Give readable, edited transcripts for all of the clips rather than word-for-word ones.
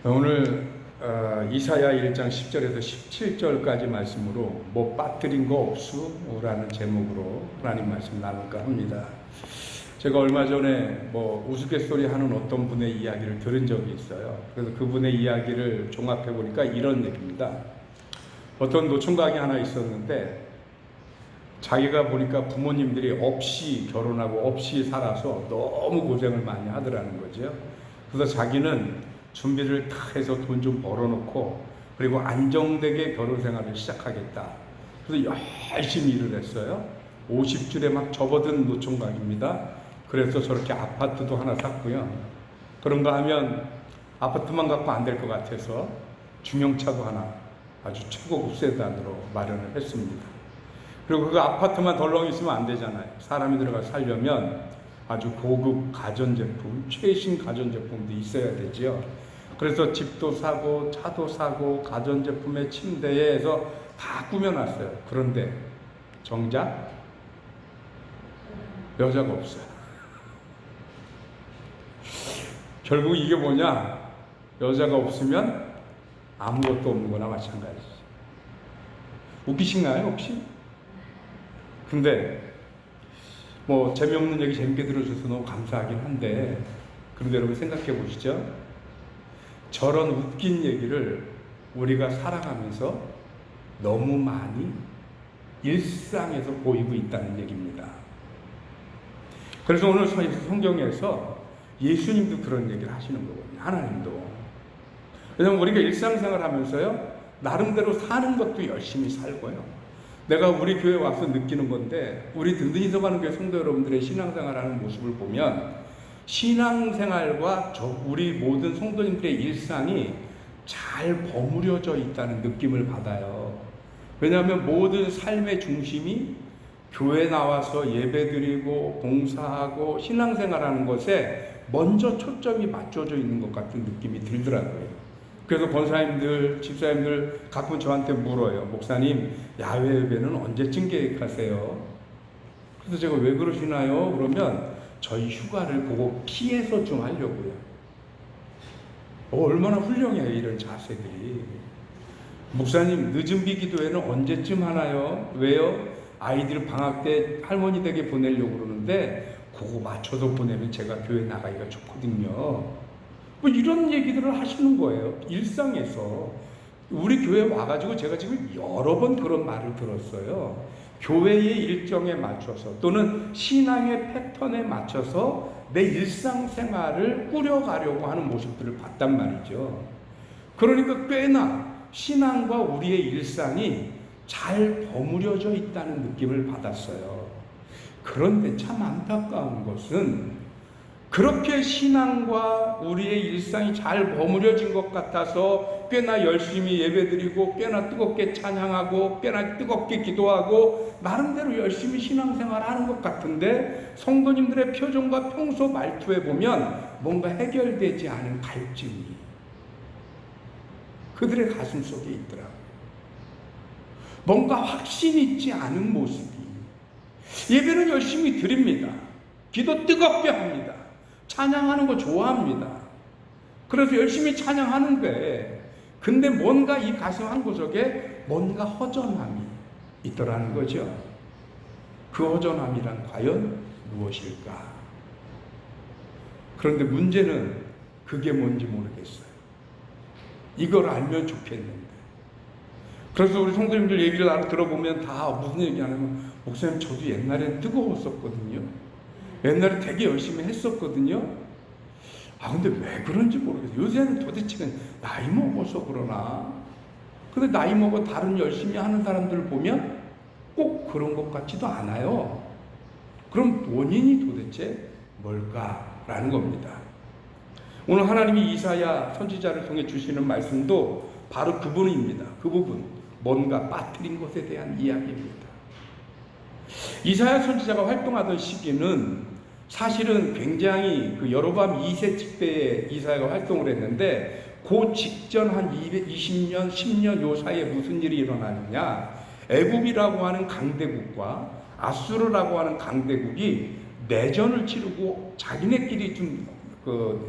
오늘 이사야 1장 10절에서 17절까지 말씀으로 뭐 빠뜨린 거 없수라는 제목으로 하나님 말씀 나눌까 합니다. 제가 얼마 전에 우스갯소리 하는 어떤 분의 이야기를 들은 적이 있어요. 그래서 그분의 이야기를 종합해 보니까 이런 얘기입니다. 어떤 노총각이 하나 있었는데 자기가 보니까 부모님들이 없이 결혼하고 없이 살아서 너무 고생을 많이 하더라는 거죠. 그래서 자기는 준비를 다 해서 돈 좀 벌어놓고 그리고 안정되게 결혼 생활을 시작하겠다. 그래서 열심히 일을 했어요. 50줄에 막 접어든 노총각입니다. 그래서 저렇게 아파트도 하나 샀고요. 그런가 하면 아파트만 갖고 안 될 것 같아서 중형차도 하나 아주 최고급 세단으로 마련을 했습니다. 그리고 그 아파트만 덜렁 있으면 안 되잖아요. 사람이 들어가 살려면 아주 고급 가전제품, 최신 가전제품도 있어야 되죠. 그래서 집도 사고 차도 사고 가전제품에 침대에 해서 다 꾸며놨어요. 그런데 정작 여자가 없어요. 결국 이게 뭐냐? 여자가 없으면 아무것도 없는 거나 마찬가지죠. 웃기신가요 혹시? 근데 재미없는 얘기 재밌게 들어줘서 너무 감사하긴 한데, 그런데 여러분 생각해 보시죠. 저런 웃긴 얘기를 우리가 살아가면서 너무 많이 일상에서 보이고 있다는 얘기입니다. 그래서 오늘 성경에서 예수님도 그런 얘기를 하시는 거거든요. 하나님도. 왜냐하면 우리가 일상생활 하면서요, 나름대로 사는 것도 열심히 살고요. 내가 우리 교회 와서 느끼는 건데, 우리 든든히 서가는 교회 성도 여러분들의 신앙생활하는 모습을 보면 신앙생활과 우리 모든 성도님들의 일상이 잘 버무려져 있다는 느낌을 받아요. 왜냐하면 모든 삶의 중심이 교회 나와서 예배드리고 봉사하고 신앙생활하는 것에 먼저 초점이 맞춰져 있는 것 같은 느낌이 들더라고요. 그래서 권사님들, 집사님들 가끔 저한테 물어요. 목사님, 야외 예배는 언제쯤 계획하세요? 그래서 제가 왜 그러시나요? 그러면 저희 휴가를 보고 피해서 좀 하려고요. 얼마나 훌륭해요, 이런 자세들이. 목사님, 늦은 비 기도회는 언제쯤 하나요? 왜요? 아이들 방학 때 할머니 댁에 보내려고 그러는데 그거 맞춰서 보내면 제가 교회 나가기가 좋거든요. 이런 얘기들을 하시는 거예요. 일상에서. 우리 교회 와가지고 제가 지금 여러 번 그런 말을 들었어요. 교회의 일정에 맞춰서 또는 신앙의 패턴에 맞춰서 내 일상생활을 꾸려가려고 하는 모습들을 봤단 말이죠. 그러니까 꽤나 신앙과 우리의 일상이 잘 버무려져 있다는 느낌을 받았어요. 그런데 참 안타까운 것은 그렇게 신앙과 우리의 일상이 잘 버무려진 것 같아서 꽤나 열심히 예배드리고 꽤나 뜨겁게 찬양하고 꽤나 뜨겁게 기도하고 나름대로 열심히 신앙생활하는 것 같은데 성도님들의 표정과 평소 말투에 보면 뭔가 해결되지 않은 갈증이 그들의 가슴 속에 있더라고요. 뭔가 확신 있지 않은 모습이. 예배는 열심히 드립니다. 기도 뜨겁게 합니다. 찬양하는 거 좋아합니다. 그래서 열심히 찬양하는데 근데 뭔가 이 가슴 한구석에 뭔가 허전함이 있더라는 거죠. 그 허전함이란 과연 무엇일까? 그런데 문제는 그게 뭔지 모르겠어요. 이걸 알면 좋겠는데. 그래서 우리 성도님들 얘기를 들어보면 다 무슨 얘기 하냐면, 목사님 저도 옛날엔 뜨거웠었거든요. 옛날에 되게 열심히 했었거든요. 근데 왜 그런지 모르겠어요. 요새는 도대체 나이 먹어서 그러나. 근데 나이 먹어 다른 열심히 하는 사람들 보면 꼭 그런 것 같지도 않아요. 그럼 원인이 도대체 뭘까라는 겁니다. 오늘 하나님이 이사야 선지자를 통해 주시는 말씀도 바로 그 부분입니다. 그 부분, 뭔가 빠뜨린 것에 대한 이야기입니다. 이사야 선지자가 활동하던 시기는 사실은 굉장히 여로보암 2세 집대에 이사야가 활동을 했는데 그 직전 한 220년, 10년 요 사이에 무슨 일이 일어나느냐, 애굽이라고 하는 강대국과 아수르라고 하는 강대국이 내전을 치르고 자기네끼리 좀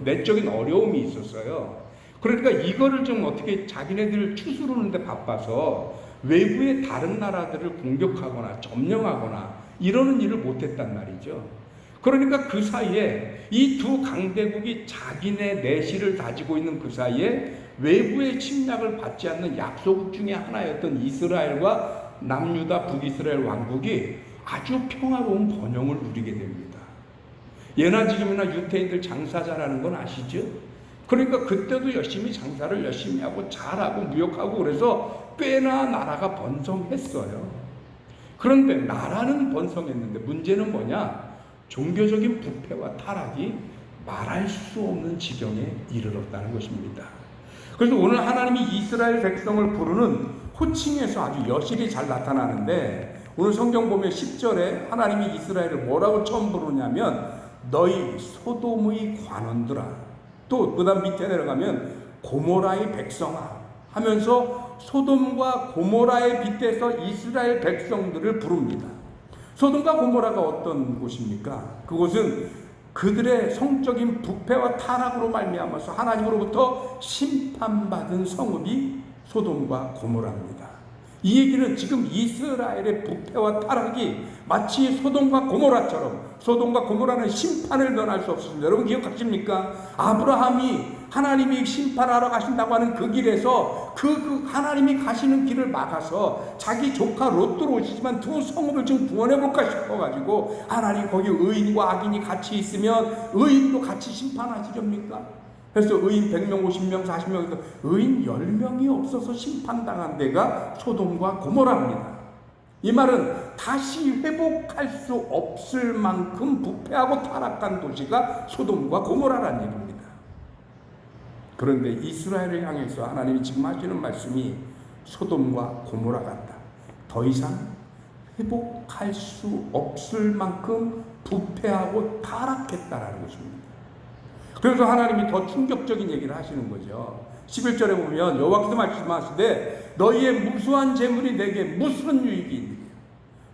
내적인 어려움이 있었어요. 그러니까 이거를 좀 어떻게 자기네들 추스르는데 바빠서 외부의 다른 나라들을 공격하거나 점령하거나 이러는 일을 못했단 말이죠. 그러니까 그 사이에 이 두 강대국이 자기네 내실을 다지고 있는 그 사이에 외부의 침략을 받지 않는 약소국 중에 하나였던 이스라엘과 남유다 북이스라엘 왕국이 아주 평화로운 번영을 누리게 됩니다. 예나 지금이나 유태인들 장사 잘하는 건 아시죠? 그러니까 그때도 열심히 장사를 열심히 하고 잘하고 무역하고 그래서 꽤나 나라가 번성했어요. 그런데 나라는 번성했는데 문제는 뭐냐? 종교적인 부패와 타락이 말할 수 없는 지경에 이르렀다는 것입니다. 그래서 오늘 하나님이 이스라엘 백성을 부르는 호칭에서 아주 여실히 잘 나타나는데, 오늘 성경 보면 10절에 하나님이 이스라엘을 뭐라고 처음 부르냐면 너희 소돔의 관원들아, 또 그 다음 밑에 내려가면 고모라의 백성아 하면서 소돔과 고모라에 빗대서 이스라엘 백성들을 부릅니다. 소돔과 고모라가 어떤 곳입니까? 그곳은 그들의 성적인 부패와 타락으로 말미암아서 하나님으로부터 심판받은 성읍이 소돔과 고모라입니다. 이 얘기는 지금 이스라엘의 부패와 타락이 마치 소돔과 고모라처럼, 소돔과 고모라는 심판을 면할 수 없습니다. 여러분 기억하십니까? 아브라함이 하나님이 심판하러 가신다고 하는 그 길에서 그 하나님이 가시는 길을 막아서 자기 조카 롯도 오시지만 두 성읍을 좀 구원해볼까 싶어가지고, 하나님 거기 의인과 악인이 같이 있으면 의인도 같이 심판하시렵니까? 그래서 의인 100명, 50명, 40명, 의인 10명이 없어서 심판당한 데가 소돔과 고모라입니다. 이 말은 다시 회복할 수 없을 만큼 부패하고 타락한 도시가 소돔과 고모라라는 얘기입니다. 그런데 이스라엘을 향해서 하나님이 지금 하시는 말씀이 소돔과 고모라 같다. 더 이상 회복할 수 없을 만큼 부패하고 타락했다라는 것입니다. 그래서 하나님이 더 충격적인 얘기를 하시는 거죠. 11절에 보면 여호와께서 말씀하시되 너희의 무수한 재물이 내게 무슨 유익이 있느냐.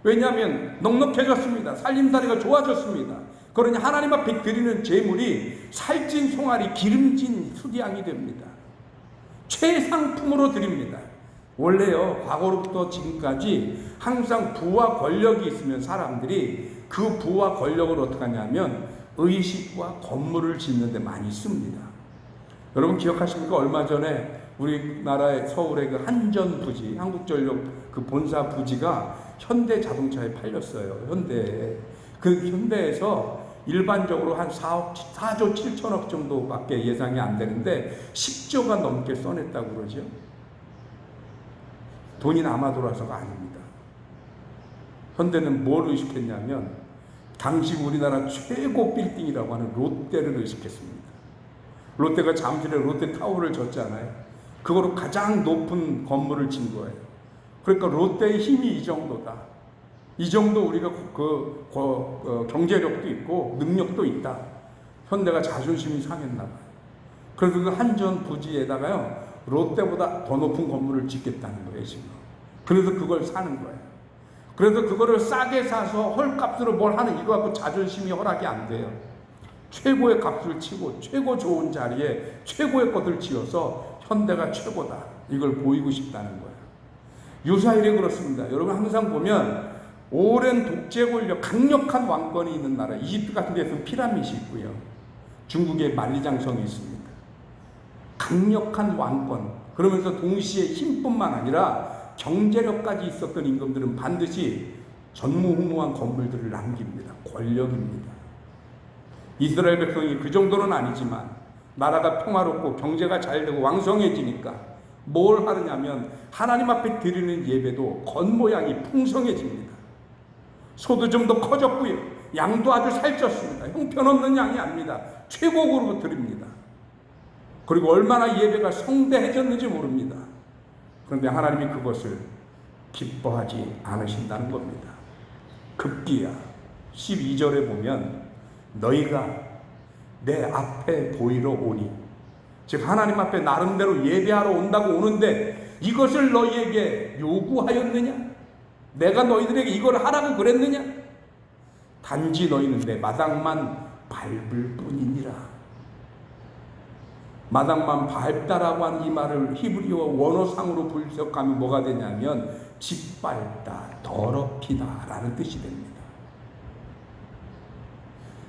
왜냐하면 넉넉해졌습니다. 살림살이가 좋아졌습니다. 그러니 하나님 앞에 드리는 재물이 살찐 송아리, 기름진 수디양이 됩니다. 최상품으로 드립니다. 원래요, 과거로부터 지금까지 항상 부와 권력이 있으면 사람들이 그 부와 권력을 어떻게 하냐면 의식과 건물을 짓는 데 많이 씁니다. 여러분 기억하십니까? 얼마 전에 우리나라의 서울의 그 한전 부지, 한국전력 그 본사 부지가 현대 자동차에 팔렸어요. 현대에. 그 현대에서 일반적으로 한 4조 7천억 정도밖에 예상이 안 되는데 10조가 넘게 써냈다고 그러죠. 돈이 남아 돌아서가 아닙니다. 현대는 뭘 의식했냐면 당시 우리나라 최고 빌딩이라고 하는 롯데를 의식했습니다. 롯데가 잠실에 롯데타워를 졌잖아요. 그거로 가장 높은 건물을 진 거예요. 그러니까 롯데의 힘이 이 정도다. 이 정도 우리가 경제력도 있고 능력도 있다. 현대가 자존심이 상했나 봐요. 그래서 그 한전 부지에다가요, 롯데보다 더 높은 건물을 짓겠다는 거예요, 지금. 그래서 그걸 사는 거예요. 그래서 그거를 싸게 사서 헐값으로 뭘 하는 이거 갖고 자존심이 허락이 안 돼요. 최고의 값을 치고 최고 좋은 자리에 최고의 것을 지어서 현대가 최고다. 이걸 보이고 싶다는 거예요. 유사일에 그렇습니다. 여러분 항상 보면 오랜 독재 권력, 강력한 왕권이 있는 나라, 이집트 같은 데서는 피라밋이 있고요. 중국에 만리장성이 있습니다. 강력한 왕권, 그러면서 동시에 힘뿐만 아니라 경제력까지 있었던 임금들은 반드시 전무후무한 건물들을 남깁니다. 권력입니다. 이스라엘 백성이 그 정도는 아니지만 나라가 평화롭고 경제가 잘 되고 왕성해지니까 뭘 하느냐면 하나님 앞에 드리는 예배도 겉모양이 풍성해집니다. 소도 좀 더 커졌고요. 양도 아주 살쪘습니다. 형편없는 양이 아닙니다. 최고급으로 드립니다. 그리고 얼마나 예배가 성대해졌는지 모릅니다. 그런데 하나님이 그것을 기뻐하지 않으신다는 겁니다. 급기야 12절에 보면 너희가 내 앞에 보이러 오니, 즉 하나님 앞에 나름대로 예배하러 온다고 오는데 이것을 너희에게 요구하였느냐? 내가 너희들에게 이걸 하라고 그랬느냐? 단지 너희는 내 마당만 밟을 뿐이니라. 마당만 밟다라고 한 이 말을 히브리어 원어상으로 분석하면 뭐가 되냐면 짓밟다, 더럽히다 라는 뜻이 됩니다.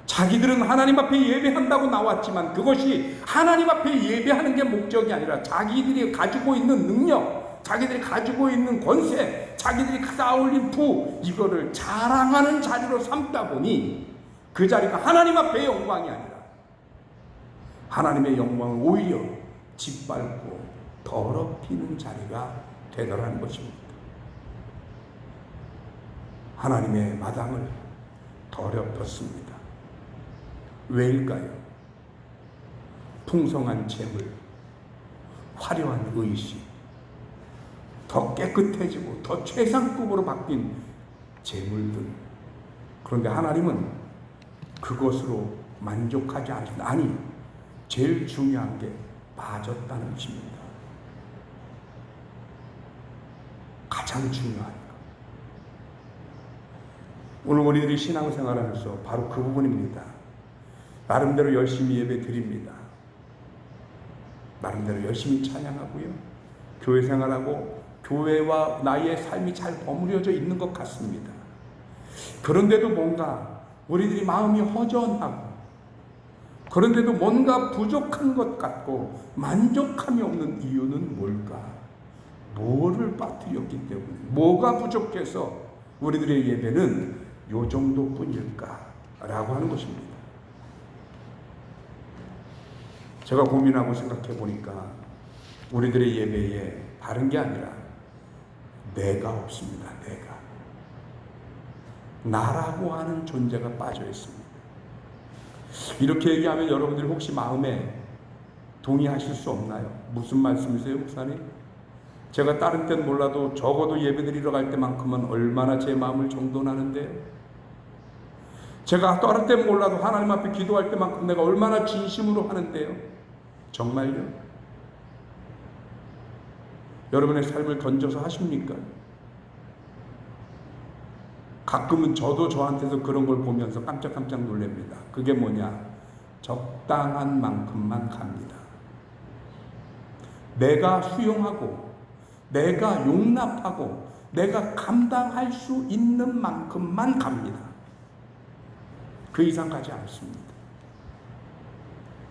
자기들은 하나님 앞에 예배한다고 나왔지만 그것이 하나님 앞에 예배하는 게 목적이 아니라 자기들이 가지고 있는 능력, 자기들이 가지고 있는 권세, 자기들이 쌓아올린 부, 이거를 자랑하는 자리로 삼다 보니 그 자리가 하나님 앞에 영광이 아니라 하나님의 영광을 오히려 짓밟고 더럽히는 자리가 되더라는 것입니다. 하나님의 마당을 더럽혔습니다. 왜일까요? 풍성한 재물, 화려한 의식, 더 깨끗해지고 더 최상급으로 바뀐 재물들. 그런데 하나님은 그것으로 만족하지 않습니다. 아니, 제일 중요한 게 빠졌다는 것입니다. 가장 중요한 것. 오늘 우리들이 신앙생활하면서 바로 그 부분입니다. 나름대로 열심히 예배 드립니다. 나름대로 열심히 찬양하고요. 교회 생활하고 교회와 나의 삶이 잘 버무려져 있는 것 같습니다. 그런데도 뭔가 우리들이 마음이 허전하고 그런데도 뭔가 부족한 것 같고 만족함이 없는 이유는 뭘까? 뭐를 빠뜨렸기 때문에, 뭐가 부족해서 우리들의 예배는 요 정도뿐일까? 라고 하는 것입니다. 제가 고민하고 생각해 보니까 우리들의 예배에 다른 게 아니라 내가 없습니다. 내가. 나라고 하는 존재가 빠져 있습니다. 이렇게 얘기하면 여러분들이 혹시 마음에 동의하실 수 없나요? 무슨 말씀이세요, 목사님? 제가 다른 때는 몰라도 적어도 예배드리러 갈 때만큼은 얼마나 제 마음을 정돈하는데요. 제가 다른 때는 몰라도 하나님 앞에 기도할 때만큼 내가 얼마나 진심으로 하는데요. 정말요? 여러분의 삶을 던져서 하십니까? 가끔은 저도 저한테서 그런 걸 보면서 깜짝깜짝 놀랍니다. 그게 뭐냐? 적당한 만큼만 갑니다. 내가 수용하고 내가 용납하고 내가 감당할 수 있는 만큼만 갑니다. 그 이상 가지 않습니다.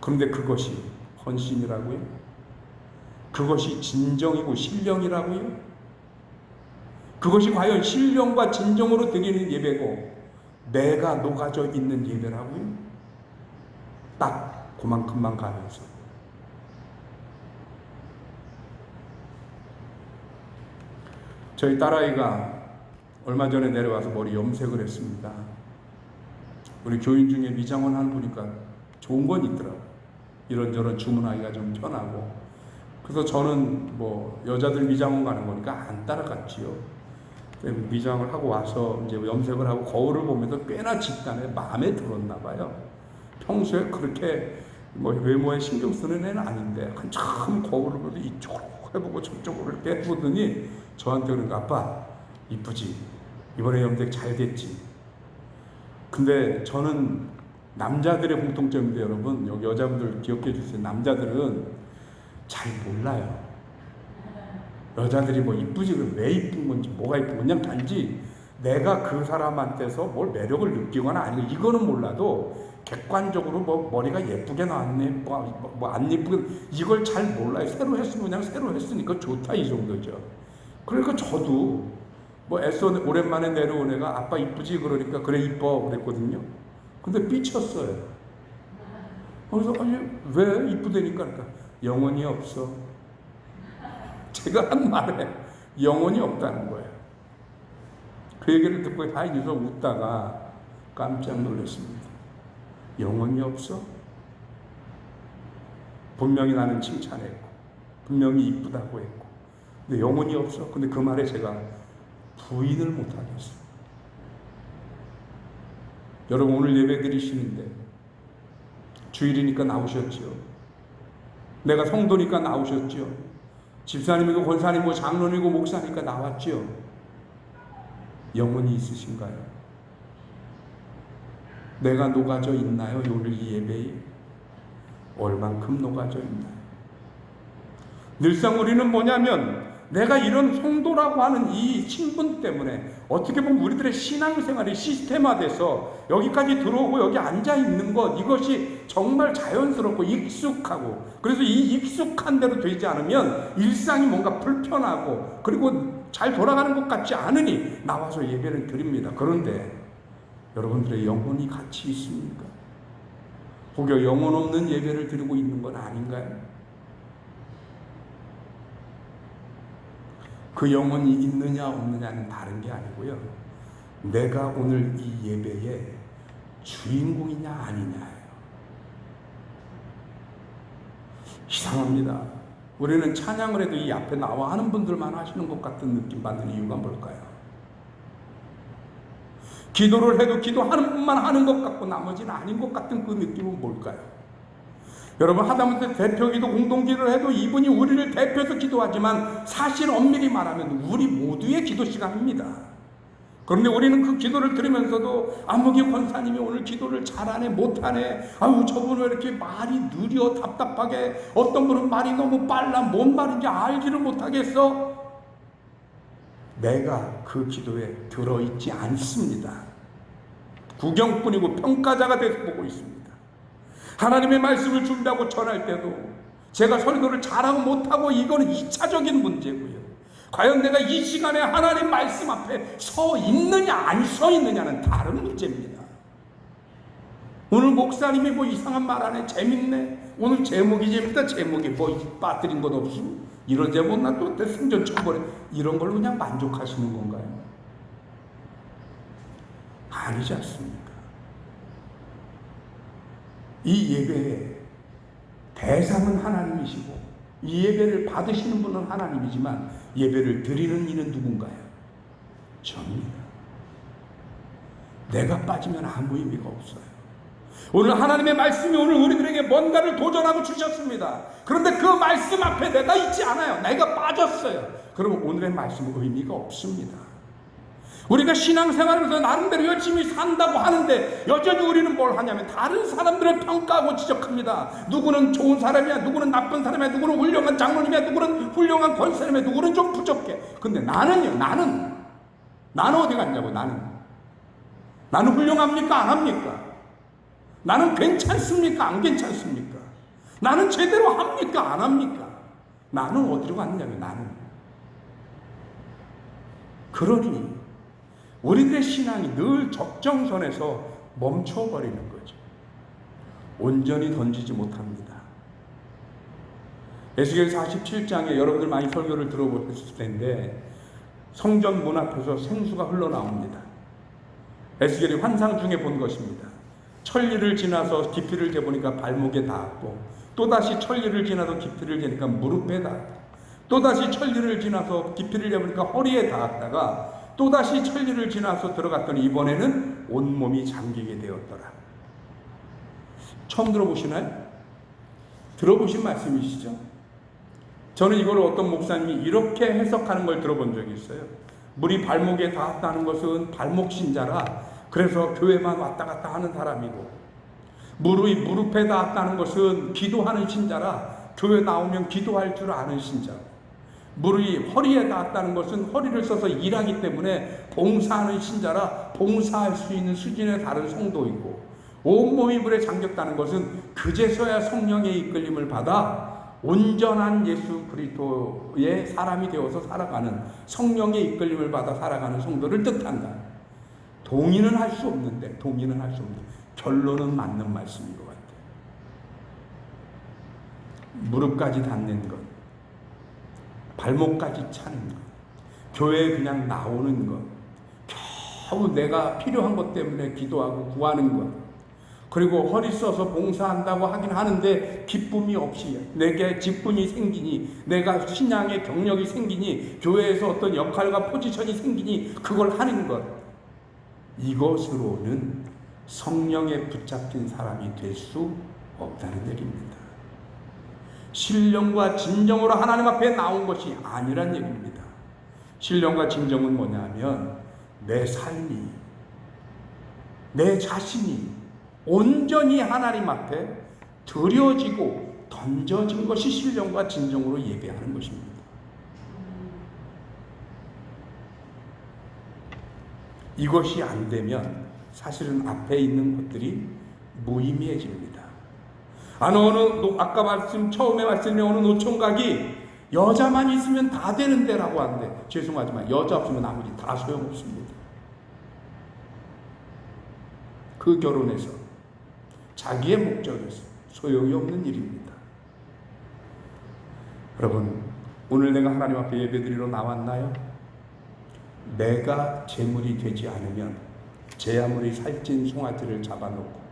그런데 그것이 헌신이라고요? 그것이 진정이고 신령이라고요? 그것이 과연 신령과 진정으로 드리는 예배고 내가 녹아져 있는 예배라고요? 딱 그만큼만 가면서 저희 딸아이가 얼마 전에 내려와서 머리 염색을 했습니다. 우리 교인 중에 미장원 하는 보니까 좋은 건 있더라고요. 이런저런 주문하기가 좀 편하고. 그래서 저는 뭐 여자들 미장원 가는 거니까 안 따라갔지요. 미장을 하고 와서 이제 염색을 하고 거울을 보면서 꽤나 집단에 마음에 들었나 봐요. 평소에 그렇게 뭐 외모에 신경 쓰는 애는 아닌데 한참 거울을 보면서 이쪽으로 해보고 저쪽으로 이렇게 해보더니 저한테 그러니까 아빠 이쁘지? 이번에 염색 잘 됐지? 근데 저는 남자들의 공통점인데 여러분 여기 여자분들 기억해 주세요. 남자들은 잘 몰라요. 여자들이 뭐 이쁘지 그럼 왜 이쁜 건지 뭐가 이쁜 건지 그냥 단지 내가 그 사람한테서 뭘 매력을 느끼거나 아니면 이거는 몰라도 객관적으로 뭐 머리가 예쁘게 나왔네 뭐 안 예쁘게 이걸 잘 몰라요. 새로 했으면 그냥 새로 했으니까 좋다 이 정도죠. 그러니까 저도 뭐 애써 오랜만에 내려온 애가 아빠 이쁘지 그러니까 그래 이뻐 그랬거든요. 근데 삐쳤어요. 그래서 아니 왜 이쁘다니까 그러니까 영혼이 없어. 제가 한 말에 영혼이 없다는 거예요. 그 얘기를 듣고 다행히서 웃다가 깜짝 놀랐습니다. 영혼이 없어? 분명히 나는 칭찬했고 분명히 이쁘다고 했고 근데 영혼이 없어? 근데 그 말에 제가 부인을 못하겠어요. 여러분 오늘 예배 드리시는데 주일이니까 나오셨죠. 내가 성도니까 나오셨죠. 집사님이고 권사님이고 장로님이고 목사니까 나왔죠. 영혼이 있으신가요? 내가 녹아져 있나요? 오늘 이 예배에 얼만큼 녹아져 있나요? 늘상 우리는 뭐냐면 내가 이런 성도라고 하는 이 신분 때문에 어떻게 보면 우리들의 신앙생활이 시스템화돼서 여기까지 들어오고 여기 앉아 있는 것, 이것이 정말 자연스럽고 익숙하고, 그래서 이 익숙한 대로 되지 않으면 일상이 뭔가 불편하고 그리고 잘 돌아가는 것 같지 않으니 나와서 예배를 드립니다. 그런데 여러분들의 영혼이 같이 있습니까? 혹여 영혼 없는 예배를 드리고 있는 건 아닌가요? 그 영혼이 있느냐 없느냐는 다른 게 아니고요, 내가 오늘 이 예배의 주인공이냐 아니냐예요. 이상합니다. 우리는 찬양을 해도 이 앞에 나와 하는 분들만 하시는 것 같은 느낌 받는 이유가 뭘까요? 기도를 해도 기도하는 분만 하는 것 같고 나머지는 아닌 것 같은 그 느낌은 뭘까요? 여러분, 하다못해 대표기도 공동기도를 해도 이분이 우리를 대표해서 기도하지만 사실 엄밀히 말하면 우리 모두의 기도 시간입니다. 그런데 우리는 그 기도를 들으면서도 안목이 권사님이 오늘 기도를 잘하네 못하네, 아유 저분은 왜 이렇게 말이 느려 답답하게, 어떤 분은 말이 너무 빨라 뭔 말인지 알지를 못하겠어. 내가 그 기도에 들어있지 않습니다. 구경꾼이고 평가자가 돼서 보고 있습니다. 하나님의 말씀을 준비하고 전할 때도 제가 설교를 잘하고 못하고 이거는 2차적인 문제고요. 과연 내가 이 시간에 하나님 말씀 앞에 서 있느냐 안 서 있느냐는 다른 문제입니다. 오늘 목사님이 뭐 이상한 말 하네, 재밌네, 오늘 제목이 재밌다, 제목이 뭐 빠뜨린 것 없이 이런 제목 나 또 생전 처음 보네, 이런 걸로 그냥 만족하시는 건가요? 아니지 않습니까? 이 예배의 대상은 하나님이시고 이 예배를 받으시는 분은 하나님이지만 예배를 드리는 이는 누군가요? 저입니다. 내가 빠지면 아무 의미가 없어요. 오늘 하나님의 말씀이 오늘 우리들에게 뭔가를 도전하고 주셨습니다. 그런데 그 말씀 앞에 내가 있지 않아요. 내가 빠졌어요. 그러면 오늘의 말씀은 의미가 없습니다. 우리가 신앙생활에서 나름대로 열심히 산다고 하는데 여전히 우리는 뭘 하냐면 다른 사람들을 평가하고 지적합니다. 누구는 좋은 사람이야, 누구는 나쁜 사람이야, 누구는 훌륭한 장로님이야, 누구는 훌륭한 권사님이야, 누구는 좀 부족해. 근데 나는요, 나는 어디 갔냐고. 나는 훌륭합니까 안 합니까? 나는 괜찮습니까 안 괜찮습니까? 나는 제대로 합니까 안 합니까? 나는 어디로 갔냐면 나는. 그러니 우리들의 신앙이 늘 적정선에서 멈춰버리는 거죠. 온전히 던지지 못합니다. 에스겔 47장에 여러분들 많이 설교를 들어보셨을 텐데 성전 문 앞에서 생수가 흘러나옵니다. 에스겔이 환상 중에 본 것입니다. 천리를 지나서 깊이를 재보니까 발목에 닿았고, 또다시 천리를 지나서 깊이를 재니까 무릎에 닿았고, 또다시 천리를 지나서 깊이를 재보니까 허리에 닿았다가 또다시 천리를 지나서 들어갔더니 이번에는 온몸이 잠기게 되었더라. 처음 들어보시나요? 들어보신 말씀이시죠? 저는 이걸 어떤 목사님이 이렇게 해석하는 걸 들어본 적이 있어요. 물이 발목에 닿았다는 것은 발목 신자라 그래서 교회만 왔다 갔다 하는 사람이고, 물이 무릎에 닿았다는 것은 기도하는 신자라 교회 나오면 기도할 줄 아는 신자고, 물이 허리에 닿았다는 것은 허리를 써서 일하기 때문에 봉사하는 신자라 봉사할 수 있는 수준의 다른 성도이고, 온몸이 물에 잠겼다는 것은 그제서야 성령의 이끌림을 받아 온전한 예수 그리스도의 사람이 되어서 살아가는, 성령의 이끌림을 받아 살아가는 성도를 뜻한다. 동의는 할 수 없는데 결론은 맞는 말씀인 것 같아요. 무릎까지 닿는 것, 발목까지 차는 것, 교회에 그냥 나오는 것, 겨우 내가 필요한 것 때문에 기도하고 구하는 것, 그리고 허리 써서 봉사한다고 하긴 하는데 기쁨이 없이, 내게 직분이 생기니, 내가 신앙의 경력이 생기니, 교회에서 어떤 역할과 포지션이 생기니 그걸 하는 것, 이것으로는 성령에 붙잡힌 사람이 될 수 없다는 얘기입니다. 신령과 진정으로 하나님 앞에 나온 것이 아니란 얘기입니다. 신령과 진정은 뭐냐면 내 삶이, 내 자신이 온전히 하나님 앞에 드려지고 던져진 것이 신령과 진정으로 예배하는 것입니다. 이것이 안 되면 사실은 앞에 있는 것들이 무의미해집니다. 아까 처음에 말씀드린 어느 노총각이 여자만 있으면 다 되는데 라고 하는데, 죄송하지만 여자 없으면 아무리 다 소용없습니다. 그 결혼에서 자기의 목적에서 소용이 없는 일입니다. 여러분, 오늘 내가 하나님 앞에 예배드리러 나왔나요? 내가 제물이 되지 않으면 제 아무리 살찐 송아지를 잡아놓고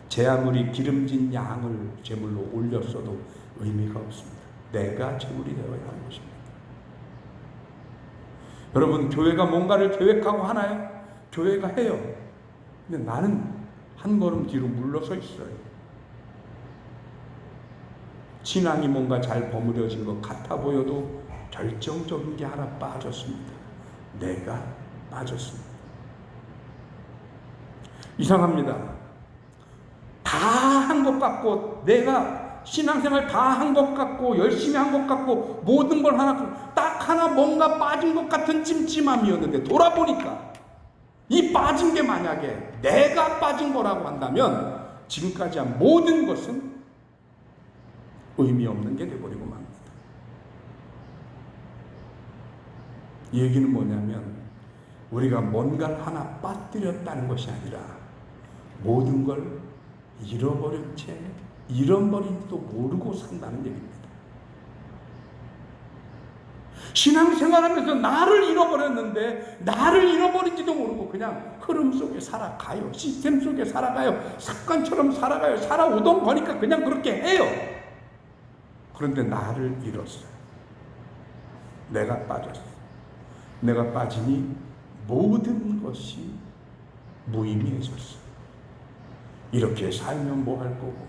제 아무리 기름진 양을 제물로 올렸어도 의미가 없습니다. 내가 제물이 되어야 하는 것입니다. 여러분, 교회가 뭔가를 계획하고 하나요? 교회가 해요. 근데 나는 한 걸음 뒤로 물러서 있어요. 신앙이 뭔가 잘 버무려진 것 같아 보여도 결정적인 게 하나 빠졌습니다. 내가 빠졌습니다. 이상합니다. 다 한 것 같고, 내가 신앙생활 다 한 것 같고, 열심히 한 것 같고, 모든 걸 딱 하나 뭔가 빠진 것 같은 찜찜함이었는데, 돌아보니까 이 빠진 게 만약에 내가 빠진 거라고 한다면 지금까지 한 모든 것은 의미 없는 게 돼버리고 맙니다. 이 얘기는 뭐냐면, 우리가 뭔가를 하나 빠뜨렸다는 것이 아니라 모든 걸 잃어버린 채 잃어버린지도 모르고 산다는 얘기입니다. 신앙생활하면서 나를 잃어버렸는데, 나를 잃어버린지도 모르고 그냥 흐름 속에 살아가요. 시스템 속에 살아가요. 습관처럼 살아가요. 살아오던 거니까 그냥 그렇게 해요. 그런데 나를 잃었어요. 내가 빠졌어요. 내가 빠지니 모든 것이 무의미해졌어요. 이렇게 살면 뭐 할 거고,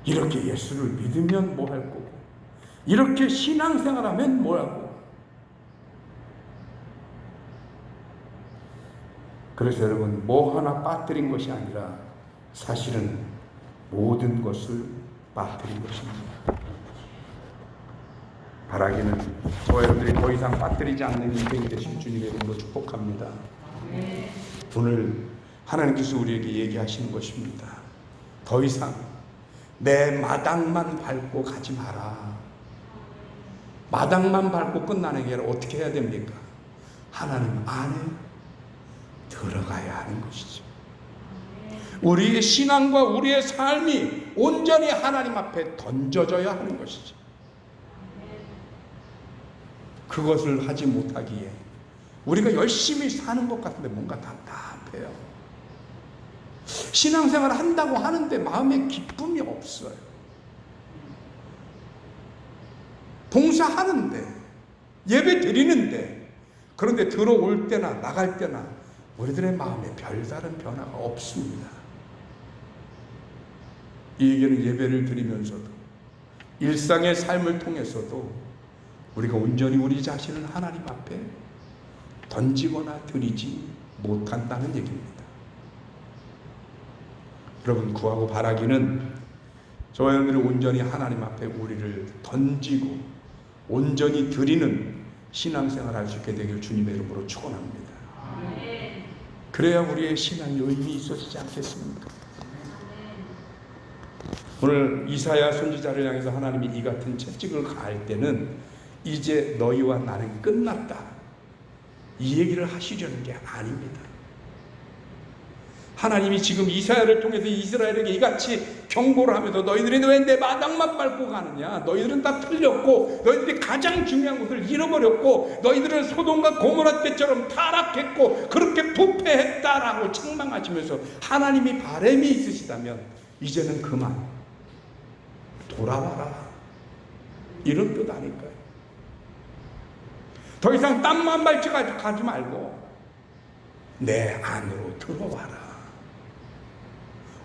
이렇게 예수를 믿으면 뭐 할 거고, 이렇게 신앙생활하면 뭐 하고. 그래서 여러분, 뭐 하나 빠뜨린 것이 아니라 사실은 모든 것을 빠뜨린 것입니다. 바라기는 저와 여러분들이 더 이상 빠뜨리지 않는 인생이 되실 주님의 이름으로 축복합니다. 오늘 하나님께서 우리에게 얘기하시는 것입니다. 더 이상 내 마당만 밟고 가지 마라. 마당만 밟고 끝나는 게 아니라 어떻게 해야 됩니까? 하나님 안에 들어가야 하는 것이죠. 우리의 신앙과 우리의 삶이 온전히 하나님 앞에 던져져야 하는 것이죠. 그것을 하지 못하기에 우리가 열심히 사는 것 같은데 뭔가 답답해요. 신앙생활 한다고 하는데 마음에 기쁨이 없어요. 봉사하는데, 예배 드리는데, 그런데 들어올 때나 나갈 때나 우리들의 마음에 별다른 변화가 없습니다. 이 얘기는 예배를 드리면서도, 일상의 삶을 통해서도 우리가 온전히 우리 자신을 하나님 앞에 던지거나 드리지 못한다는 얘기입니다. 여러분, 구하고 바라기는 저와 여러분들이 온전히 하나님 앞에 우리를 던지고 온전히 드리는 신앙생활을 할 수 있게 되길 주님의 이름으로 축원합니다. 그래야 우리의 신앙이 의미 있어지지 않겠습니까? 오늘 이사야 선지자를 향해서 하나님이 이 같은 채찍을 가할 때는 이제 너희와 나는 끝났다, 이 얘기를 하시려는 게 아닙니다. 하나님이 지금 이사야를 통해서 이스라엘에게 이같이 경고를 하면서 너희들이 왜 내 마당만 밟고 가느냐, 너희들은 다 틀렸고 너희들이 가장 중요한 것을 잃어버렸고 너희들은 소돔과 고모라 때처럼 타락했고 그렇게 부패했다라고 책망하시면서 하나님이 바람이 있으시다면 이제는 그만 돌아와라, 이런 뜻 아닐까요? 더 이상 땀만 밟지 가지 말고 내 안으로 들어와라.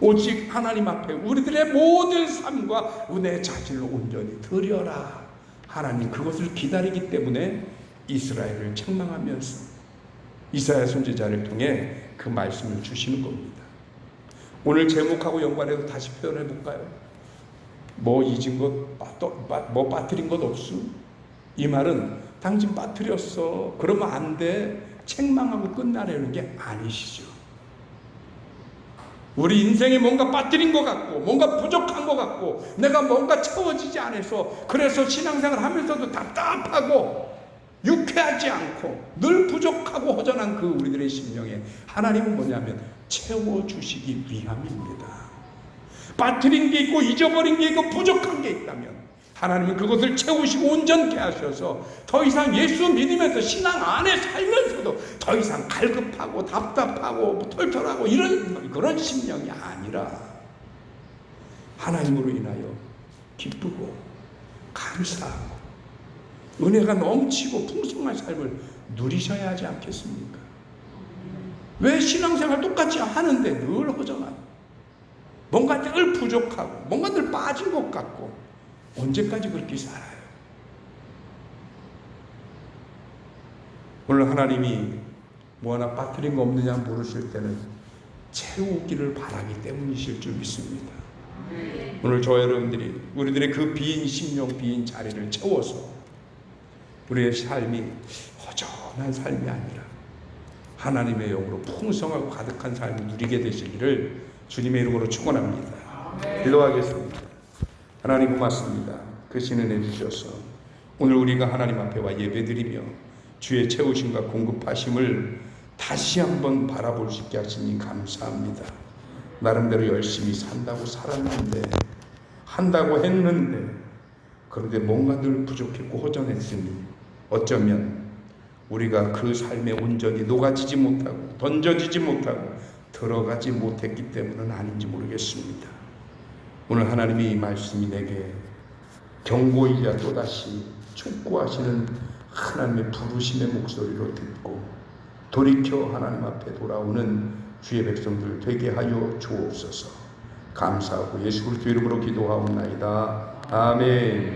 오직 하나님 앞에 우리들의 모든 삶과 내 자신을 온전히 드려라. 하나님 그것을 기다리기 때문에 이스라엘을 책망하면서 이사야 선지자를 통해 그 말씀을 주시는 겁니다. 오늘 제목하고 연관해서 다시 표현해 볼까요? 뭐 잊은 것, 뭐 빠뜨린 것 없수? 이 말은 당신 빠뜨렸어, 그러면 안 돼, 책망하고 끝나려는 게 아니시죠. 우리 인생에 뭔가 빠뜨린 것 같고, 뭔가 부족한 것 같고, 내가 뭔가 채워지지 않아서, 그래서 신앙생활 하면서도 답답하고 유쾌하지 않고 늘 부족하고 허전한 그 우리들의 심령에 하나님은 뭐냐면 채워주시기 위함입니다. 빠뜨린 게 있고 잊어버린 게 있고 부족한 게 있다면 하나님은 그것을 채우시고 온전케 하셔서 더 이상 예수 믿으면서 신앙 안에 살면서도 더 이상 갈급하고 답답하고 털털하고 이런 그런 심령이 아니라 하나님으로 인하여 기쁘고 감사하고 은혜가 넘치고 풍성한 삶을 누리셔야 하지 않겠습니까? 왜 신앙생활 똑같이 하는데 늘 허전하고 뭔가 늘 부족하고 뭔가 늘 빠진 것 같고 언제까지 그렇게 살아요? 오늘 하나님이 뭐 하나 빠뜨린 거 없느냐 물으실 때는 채우기를 바라기 때문이실 줄 믿습니다. 오늘 저 여러분들이 우리들의 그 빈 심령 빈 자리를 채워서 우리의 삶이 허전한 삶이 아니라 하나님의 영으로 풍성하고 가득한 삶을 누리게 되시기를 주님의 이름으로 축원합니다. 기도하겠습니다. 하나님 고맙습니다. 그 신은혜 주셔서 오늘 우리가 하나님 앞에 와 예배드리며 주의 채우심과 공급하심을 다시 한번 바라볼 수 있게 하시니 감사합니다. 나름대로 열심히 산다고 살았는데 한다고 했는데 그런데 뭔가 늘 부족했고 허전했으니 어쩌면 우리가 그 삶에 온전히 녹아지지 못하고 던져지지 못하고 들어가지 못했기 때문은 아닌지 모르겠습니다. 오늘 하나님이 이 말씀이 내게 경고이자 또다시 촉구하시는 하나님의 부르심의 목소리로 듣고 돌이켜 하나님 앞에 돌아오는 주의 백성들 되게 하여 주옵소서. 감사하고 예수 그리스도 이름으로 기도하옵나이다. 아멘.